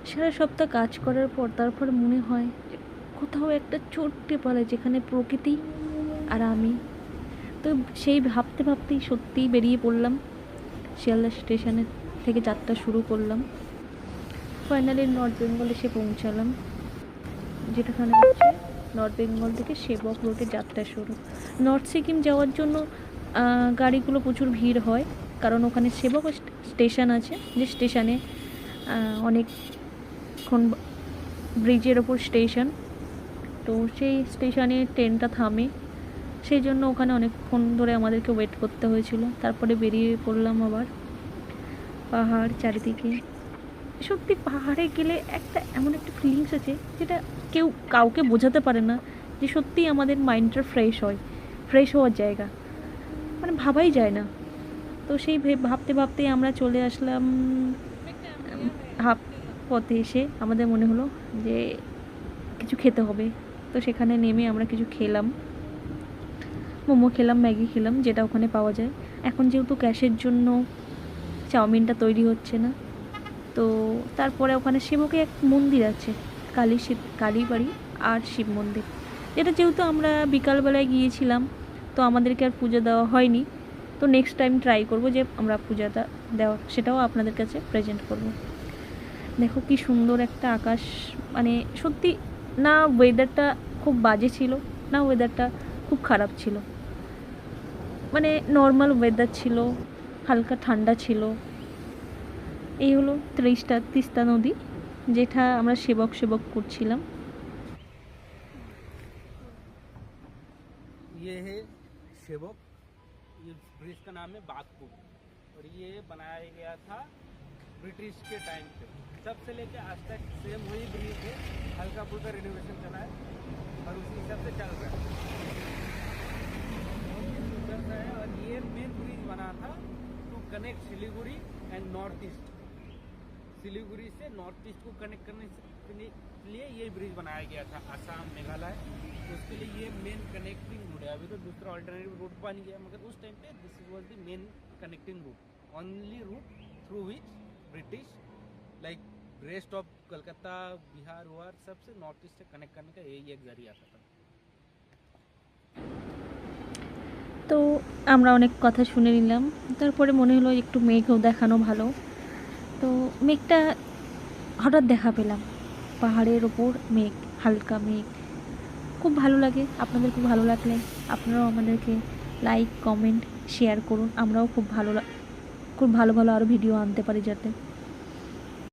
সারা সপ্তাহ কাজ করার পর তারপরে মনে হয় যে কোথাও একটা ছোট্ট পাড়ায় যেখানে প্রকৃতি আর আমি। তো সেই ভাবতে ভাবতেই সত্যিই বেরিয়ে পড়লাম, শিয়ালদা স্টেশনের থেকে যাত্রা শুরু করলাম। ফাইনালি নর্থ বেঙ্গল এসে পৌঁছালাম, যেটাখানে হচ্ছে নর্থ বেঙ্গল থেকে সেবক রোডে যাত্রা শুরু। নর্থ সিকিম যাওয়ার জন্য গাড়িগুলো প্রচুর ভিড় হয়, কারণ ওখানে সেবক স্টেশন আছে, যে স্টেশনে অনেকক্ষণ ব্রিজের ওপর স্টেশন, তো সেই স্টেশনে ট্রেনটা থামে, সেই জন্য ওখানে অনেকক্ষণ ধরে আমাদেরকে ওয়েট করতে হয়েছিল। তারপরে বেরিয়ে পড়লাম আবার। পাহাড় চারিদিকে, সত্যি পাহাড়ে গেলে একটা এমন একটা ফিলিংস আছে যেটা কেউ কাউকে বোঝাতে পারে না, যে সত্যিই আমাদের মাইন্ডটা ফ্রেশ হয়, ফ্রেশ হওয়ার জায়গা, মানে ভাবাই যায় না। তো সেই ভাবতে ভাবতেই আমরা চলে আসলাম। হাফ পথে এসে আমাদের মনে হলো যে কিছু খেতে হবে, তো সেখানে নেমে আমরা কিছু খেলাম, মোমো খেলাম, ম্যাগি খেলাম, যেটা ওখানে পাওয়া যায়। এখন যেহেতু গ্যাসের জন্য চাউমিনটা তৈরি হচ্ছে না, তো তারপরে ওখানে সেবকে এক মন্দির আছে, কালী বাড়ি আর শিব মন্দির, যেটা যেহেতু আমরা বিকালবেলায় গিয়েছিলাম, তো আমাদেরকে আর পুজো দেওয়া হয়নি। তো নেক্সট টাইম ট্রাই করব যে আমরা পূজাটা দেওয়া, সেটাও আপনাদের কাছে প্রেজেন্ট করব। দেখো কি সুন্দর একটা আকাশ, মানে সত্যি, না ওয়েদারটা খুব বাজে ছিল, না ওয়েদারটা খুব খারাপ ছিল, মানে নর্মাল ওয়েদার ছিল, হালকা ঠান্ডা ছিল। এই হলো তিস্তা নদী, যেটা আমরা সেবক করছিলাম। ये है सेवक। ये ब्रिज का नाम है बागपुर और ये बनाया गया था ब्रिटिश के टाइम पे। तब से लेके आज तक सेम वही ब्रिज है, हल्का फुल्का रिनोवेशन चला है और उसी हिसाब से चल रहा है। बहुत ही सुंदर सा है और ये मेन ब्रिज बना था to connect Siliguri and north east. Siliguri से नॉर्थ ईस्ट को कनेक्ट करने के लिए ये ब्रिज बनाया गया था, आसाम मेघालय, तो उसके लिए ये मेन कनेक्टिंग रूट है। अभी तो दूसरा ऑल्टरनेटिव रूट बन गया, मगर उस टाइम पे this was the main connecting route, only route through which British like rest of Calcutta, Bihar वार सबसे नॉर्थ ईस्ट से कनेक्ट करने का यही एक जरिया था। তো আমরা অনেক কথা শুনে নিলাম, তারপরে মনে হলো একটু মেঘও দেখানো ভালো। তো মেঘটা হঠাৎ দেখা পেলাম, পাহাড়ের ওপর মেঘ, হালকা মেঘ, খুব ভালো লাগে। আপনাদের খুব ভালো লাগলে আপনারাও আমাদেরকে লাইক, কমেন্ট, শেয়ার করুন। আমরাও খুব ভালো ভালো আরও ভিডিও আনতে পারি যাতে।